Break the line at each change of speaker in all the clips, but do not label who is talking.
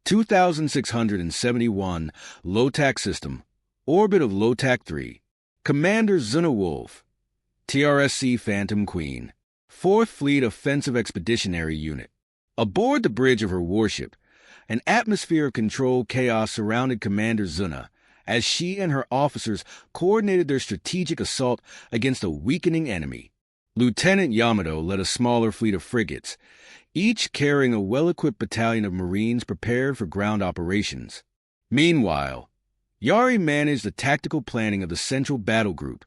2671 Low-Tac System, Orbit of Low-Tac 3, Commander Zuna Wolf, TRSC Phantom Queen, 4th Fleet Offensive Expeditionary Unit. Aboard the bridge of her warship, an atmosphere of controlled chaos surrounded Commander Zuna as she and her officers coordinated their strategic assault against a weakening enemy. Lieutenant Yamato led a smaller fleet of frigates, each carrying a well-equipped battalion of Marines prepared for ground operations. Meanwhile, Yari managed the tactical planning of the Central Battle Group,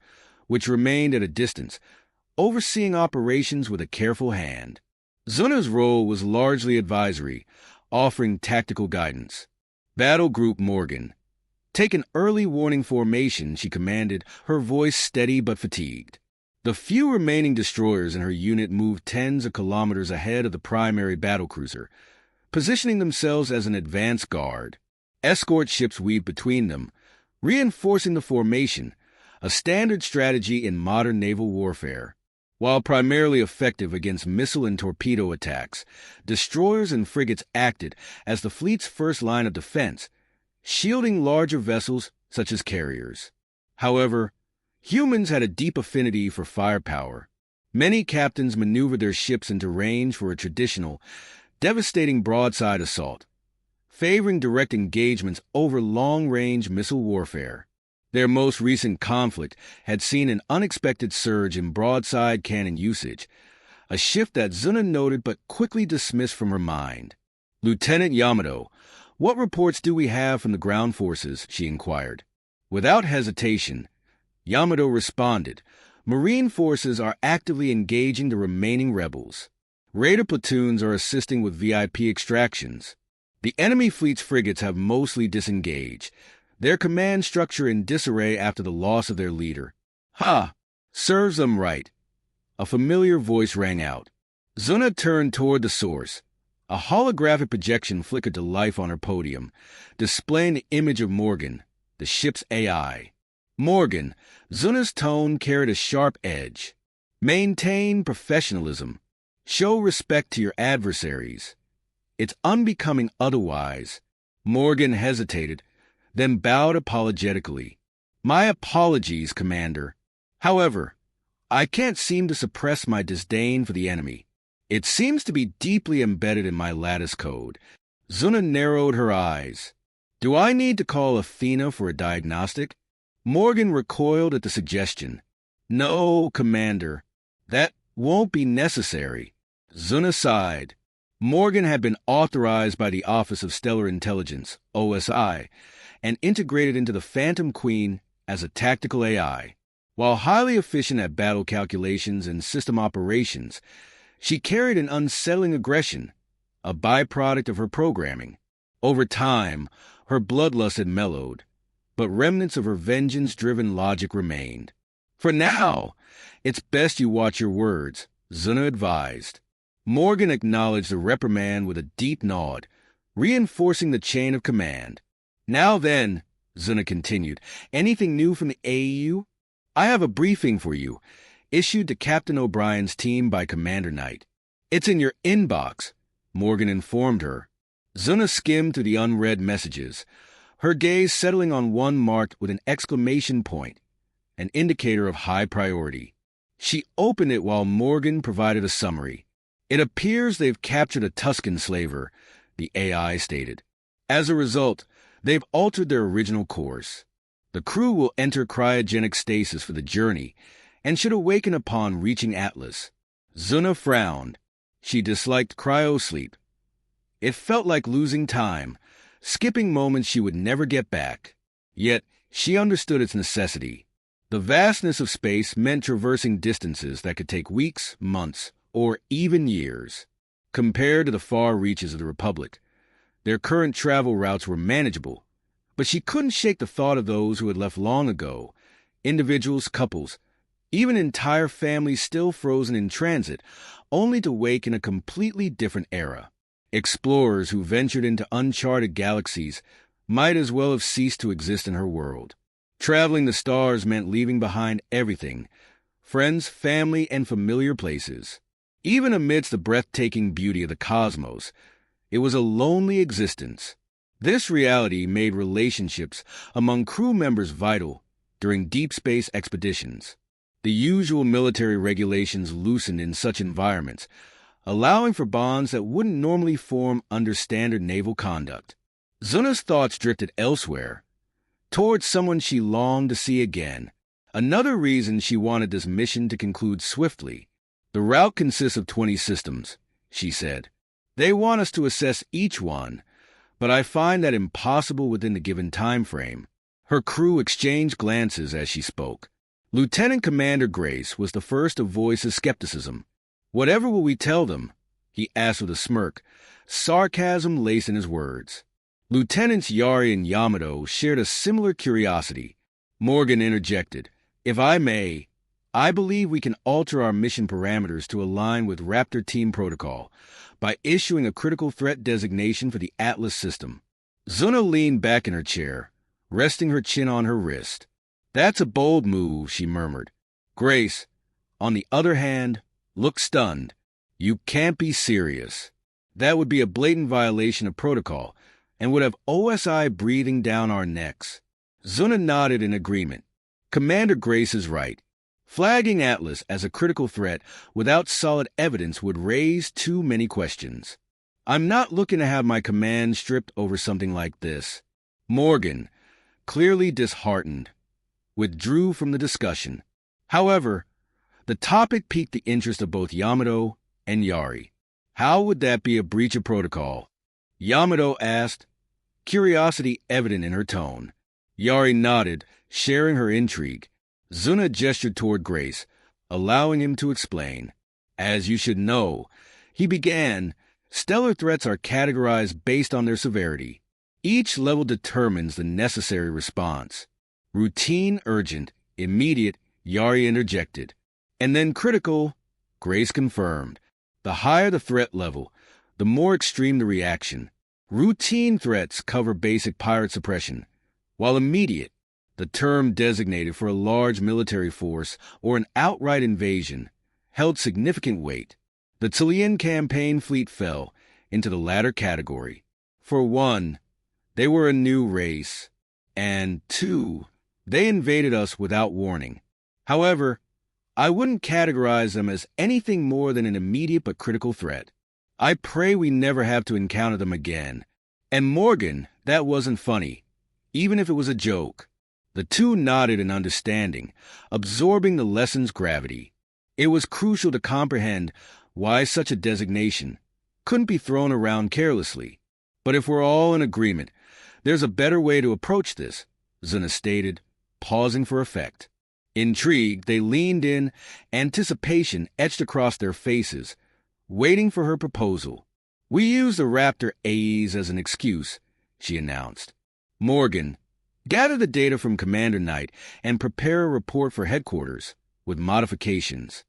which remained at a distance, overseeing operations with a careful hand. Zuna's role was largely advisory, offering tactical guidance. Battle Group Morgan. Take an early warning formation, she commanded, her voice steady but fatigued. The few remaining destroyers in her unit moved tens of kilometers ahead of the primary battlecruiser, positioning themselves as an advance guard. Escort ships weaved between them, reinforcing the formation, a standard strategy in modern naval warfare. While primarily effective against missile and torpedo attacks, destroyers and frigates acted as the fleet's first line of defense, shielding larger vessels such as carriers. However, humans had a deep affinity for firepower. Many captains maneuvered their ships into range for a traditional, devastating broadside assault, favoring direct engagements over long-range missile warfare. Their most recent conflict had seen an unexpected surge in broadside cannon usage, a shift that Zuna noted but quickly dismissed from her mind. "Lieutenant Yamato, what reports do we have from the ground forces?" she inquired. Without hesitation, Yamato responded, "Marine forces are actively engaging the remaining rebels. Raider platoons are assisting with VIP extractions. The enemy fleet's frigates have mostly disengaged, their command structure in disarray after the loss of their leader." "Ha! Serves them right." A familiar voice rang out. Zuna turned toward the source. A holographic projection flickered to life on her podium, displaying the image of Morgan, the ship's AI. "Morgan," Zuna's tone carried a sharp edge. "Maintain professionalism. Show respect to your adversaries. It's unbecoming otherwise." Morgan hesitated, then bowed apologetically. "My apologies, Commander. However, I can't seem to suppress my disdain for the enemy. It seems to be deeply embedded in my lattice code." Zuna narrowed her eyes. "Do I need to call Athena for a diagnostic?" Morgan recoiled at the suggestion. "No, Commander. That won't be necessary." Zuna sighed. Morgan had been authorized by the Office of Stellar Intelligence, OSI, and integrated into the Phantom Queen as a tactical AI. While highly efficient at battle calculations and system operations, she carried an unsettling aggression, a byproduct of her programming. Over time, her bloodlust had mellowed, but remnants of her vengeance-driven logic remained. "For now, it's best you watch your words," Zuna advised. Morgan acknowledged the reprimand with a deep nod, reinforcing the chain of command. "Now then," Zuna continued, "anything new from the AEU? I have a briefing for you, issued to Captain O'Brien's team by Commander Knight." "It's in your inbox," Morgan informed her. Zuna skimmed through the unread messages, her gaze settling on one marked with an exclamation point, an indicator of high priority. She opened it while Morgan provided a summary. "It appears they've captured a Tuscan slaver," the AI stated. "As a result, they've altered their original course. The crew will enter cryogenic stasis for the journey and should awaken upon reaching Atlas." Zuna frowned. She disliked cryosleep. It felt like losing time, skipping moments she would never get back. Yet she understood its necessity. The vastness of space meant traversing distances that could take weeks, months, or even years. Compared to the far reaches of the Republic, their current travel routes were manageable, but she couldn't shake the thought of those who had left long ago, individuals, couples, even entire families still frozen in transit, only to wake in a completely different era. Explorers who ventured into uncharted galaxies might as well have ceased to exist in her world. Traveling the stars meant leaving behind everything: friends, family, and familiar places. Even amidst the breathtaking beauty of the cosmos, it was a lonely existence. This reality made relationships among crew members vital during deep space expeditions. The usual military regulations loosened in such environments, allowing for bonds that wouldn't normally form under standard naval conduct. Zuna's thoughts drifted elsewhere, towards someone she longed to see again. Another reason she wanted this mission to conclude swiftly. The route consists of 20 systems, she said. They want us to assess each one, but I find that impossible within the given time frame. Her crew exchanged glances as she spoke. Lieutenant Commander Grace was the first to voice his skepticism. "Whatever will we tell them?" he asked with a smirk, sarcasm lacing his words. Lieutenants Yari and Yamato shared a similar curiosity. Morgan interjected, "If I may, I believe we can alter our mission parameters to align with Raptor Team protocol by issuing a critical threat designation for the Atlas system." Zuna leaned back in her chair, resting her chin on her wrist. "That's a bold move," she murmured. Grace, on the other hand, looked stunned. "You can't be serious. That would be a blatant violation of protocol and would have OSI breathing down our necks." Zuna nodded in agreement. Commander Grace is right. Flagging Atlas as a critical threat without solid evidence would raise too many questions. "I'm not looking to have my command stripped over something like this." Morgan, clearly disheartened, withdrew from the discussion. However, the topic piqued the interest of both Yamato and Yari. "How would that be a breach of protocol?" Yamato asked, curiosity evident in her tone. Yari nodded, sharing her intrigue. Zuna gestured toward Grace, allowing him to explain. "As you should know," he began, "stellar threats are categorized based on their severity. Each level determines the necessary response. Routine, urgent, immediate," Yari interjected. "And then critical," Grace confirmed. "The higher the threat level, the more extreme the reaction. Routine threats cover basic pirate suppression, while immediate, the term designated for a large military force or an outright invasion, held significant weight. The Chilean campaign fleet fell into the latter category. For one, they were a new race, and two, they invaded us without warning. However, I wouldn't categorize them as anything more than an immediate but critical threat. I pray we never have to encounter them again." And Morgan, that wasn't funny, even if it was a joke. The two nodded in understanding, absorbing the lesson's gravity. It was crucial to comprehend why such a designation couldn't be thrown around carelessly. "But if we're all in agreement, there's a better way to approach this," Zuna stated, pausing for effect. Intrigued, they leaned in, anticipation etched across their faces, waiting for her proposal. "We use the Raptor A's as an excuse," she announced. "Morgan, gather the data from Commander Knight and prepare a report for headquarters, with modifications.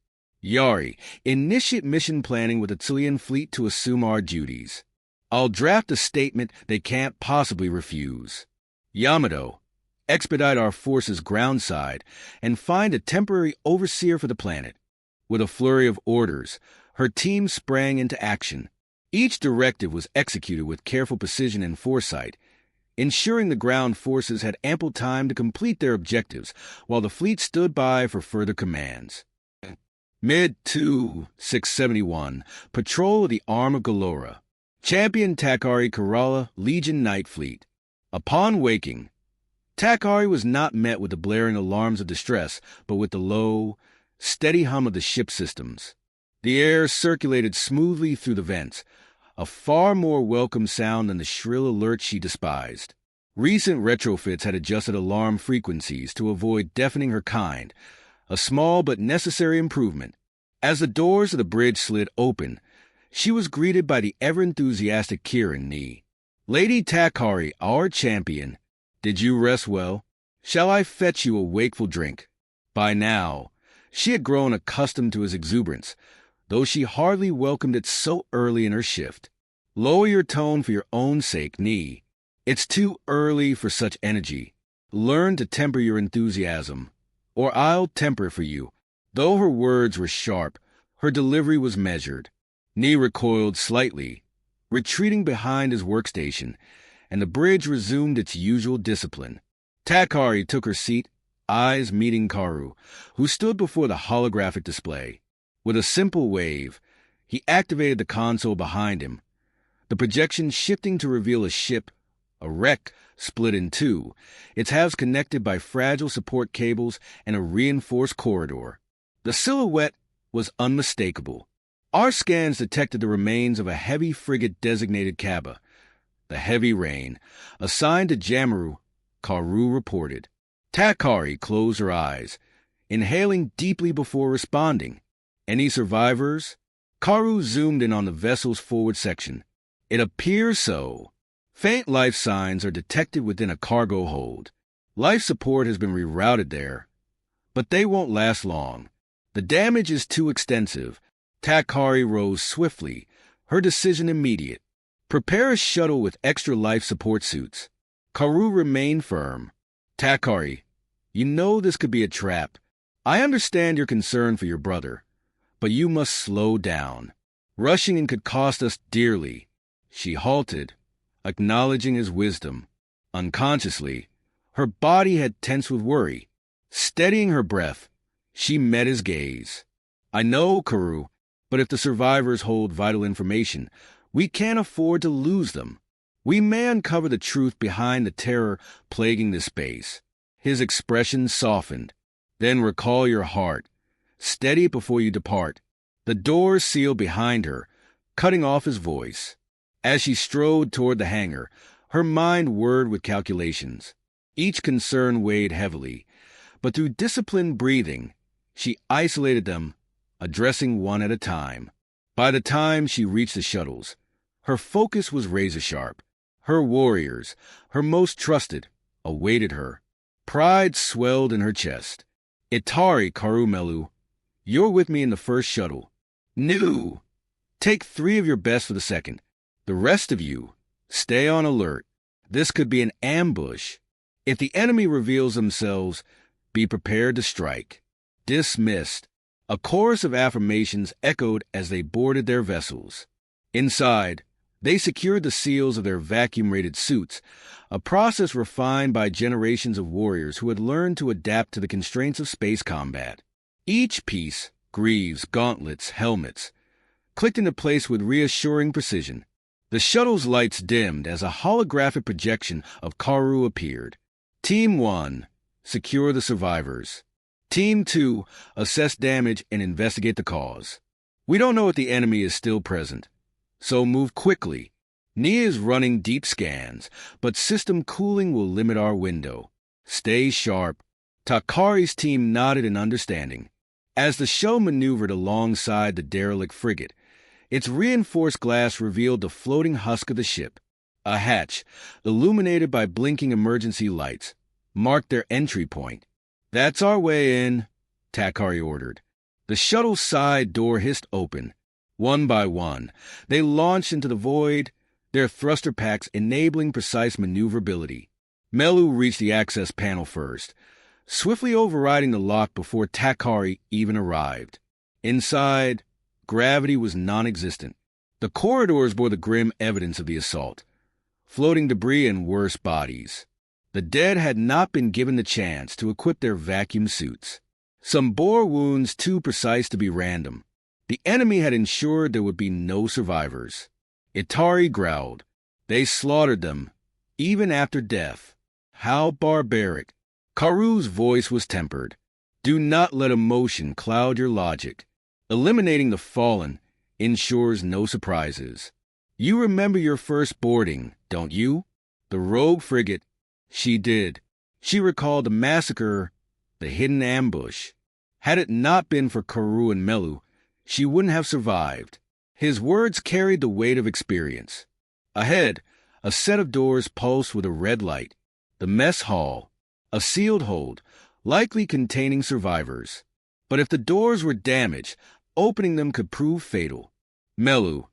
Yari, initiate mission planning with the Chilean fleet to assume our duties. I'll draft a statement they can't possibly refuse. Yamato, expedite our forces groundside and find a temporary overseer for the planet." With a flurry of orders, her team sprang into action. Each directive was executed with careful precision and foresight, ensuring the ground forces had ample time to complete their objectives while the fleet stood by for further commands. Mid-2-671, patrol of the Arm of Galora. Champion Takari Kerala, Legion Night Fleet. Upon waking, Takari was not met with the blaring alarms of distress, but with the low, steady hum of the ship systems. The air circulated smoothly through the vents, a far more welcome sound than the shrill alert she despised. Recent retrofits had adjusted alarm frequencies to avoid deafening her kind, a small but necessary improvement. As the doors of the bridge slid open, she was greeted by the ever-enthusiastic Kieran Nee. "Lady Takari, our champion, did you rest well? Shall I fetch you a wakeful drink?" By now, she had grown accustomed to his exuberance, though she hardly welcomed it so early in her shift. "Lower your tone for your own sake, Nee. It's too early for such energy. Learn to temper your enthusiasm, or I'll temper it for you." Though her words were sharp, her delivery was measured. Nee recoiled slightly, retreating behind his workstation, and the bridge resumed its usual discipline. Takari took her seat, eyes meeting Karu, who stood before the holographic display. With a simple wave, he activated the console behind him, the projection shifting to reveal a ship, a wreck split in two, its halves connected by fragile support cables and a reinforced corridor. The silhouette was unmistakable. Our scans detected the remains of a heavy frigate designated Kaba. The Heavy Rain, assigned to Jamaru, Karu reported. Takari closed her eyes, inhaling deeply before responding. Any survivors? Karu zoomed in on the vessel's forward section. It appears so. Faint life signs are detected within a cargo hold. Life support has been rerouted there, but they won't last long. The damage is too extensive. Takari rose swiftly, her decision immediate. Prepare a shuttle with extra life support suits. Karu remained firm. Takari, you know this could be a trap. I understand your concern for your brother, but you must slow down. Rushing in could cost us dearly. She halted, acknowledging his wisdom. Unconsciously, her body had tensed with worry. Steadying her breath, she met his gaze. I know, Karu, but if the survivors hold vital information, we can't afford to lose them. We may uncover the truth behind the terror plaguing this space. His expression softened. Then recall your heart. Steady it before you depart. The doors sealed behind her, cutting off his voice. As she strode toward the hangar, her mind whirred with calculations. Each concern weighed heavily, but through disciplined breathing, she isolated them, addressing one at a time. By the time she reached the shuttles, her focus was razor-sharp. Her warriors, her most trusted, awaited her. Pride swelled in her chest. Itari Karumelu, you're with me in the first shuttle. Nu! Take 3 of your best for the second. The rest of you, stay on alert. This could be an ambush. If the enemy reveals themselves, be prepared to strike. Dismissed. A chorus of affirmations echoed as they boarded their vessels. Inside, they secured the seals of their vacuum-rated suits, a process refined by generations of warriors who had learned to adapt to the constraints of space combat. Each piece, greaves, gauntlets, helmets, clicked into place with reassuring precision. The shuttle's lights dimmed as a holographic projection of Karu appeared. Team 1, secure the survivors. Team 2, assess damage and investigate the cause. We don't know if the enemy is still present, so move quickly. Nia is running deep scans, but system cooling will limit our window. Stay sharp. Takari's team nodded in understanding. As the shuttle maneuvered alongside the derelict frigate, its reinforced glass revealed the floating husk of the ship. A hatch, illuminated by blinking emergency lights, marked their entry point. That's our way in, Takari ordered. The shuttle's side door hissed open. One by one, they launched into the void, their thruster packs enabling precise maneuverability. Melu reached the access panel first, swiftly overriding the lock before Takari even arrived. Inside, gravity was non-existent. The corridors bore the grim evidence of the assault. Floating debris and worse bodies. The dead had not been given the chance to equip their vacuum suits. Some bore wounds too precise to be random. The enemy had ensured there would be no survivors. Itari growled. They slaughtered them, even after death. How barbaric. Karu's voice was tempered. Do not let emotion cloud your logic. Eliminating the fallen ensures no surprises. You remember your first boarding, don't you? The rogue frigate. She did. She recalled the massacre, the hidden ambush. Had it not been for Karu and Melu, she wouldn't have survived. His words carried the weight of experience. Ahead, a set of doors pulsed with a red light. The mess hall, a sealed hold, likely containing survivors. But if the doors were damaged, opening them could prove fatal. Melu,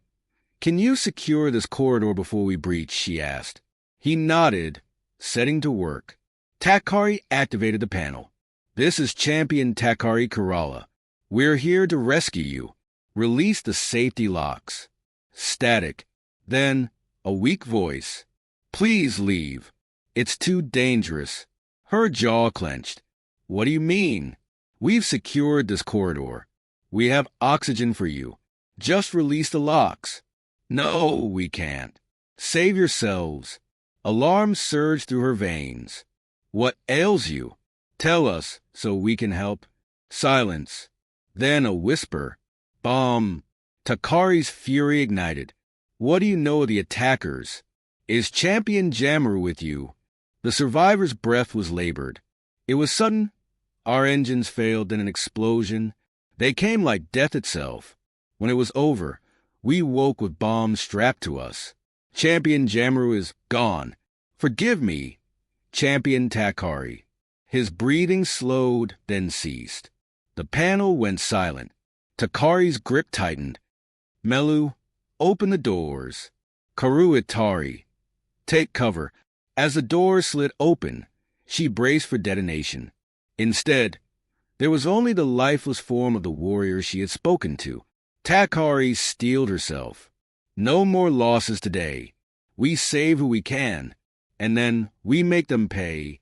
can you secure this corridor before we breach? She asked. He nodded, setting to work. Takari activated the panel. This is Champion Takari Kerala. We're here to rescue you. Release the safety locks. Static. Then, a weak voice. Please leave. It's too dangerous. Her jaw clenched. What do you mean? We've secured this corridor. We have oxygen for you. Just release the locks. No, we can't. Save yourselves. Alarm surged through her veins. What ails you? Tell us so we can help. Silence. Then a whisper. Bomb. Takari's fury ignited. What do you know of the attackers? Is Champion Jammer with you? The survivor's breath was labored. It was sudden. Our engines failed in an explosion. They came like death itself. When it was over, we woke with bombs strapped to us. Champion Jammer is gone. Forgive me, Champion Takari. His breathing slowed, then ceased. The panel went silent. Takari's grip tightened. Melu, open the doors. Karu Itari, take cover. As the doors slid open, she braced for detonation. Instead, there was only the lifeless form of the warrior she had spoken to. Takari steeled herself. No more losses today. We save who we can, and then we make them pay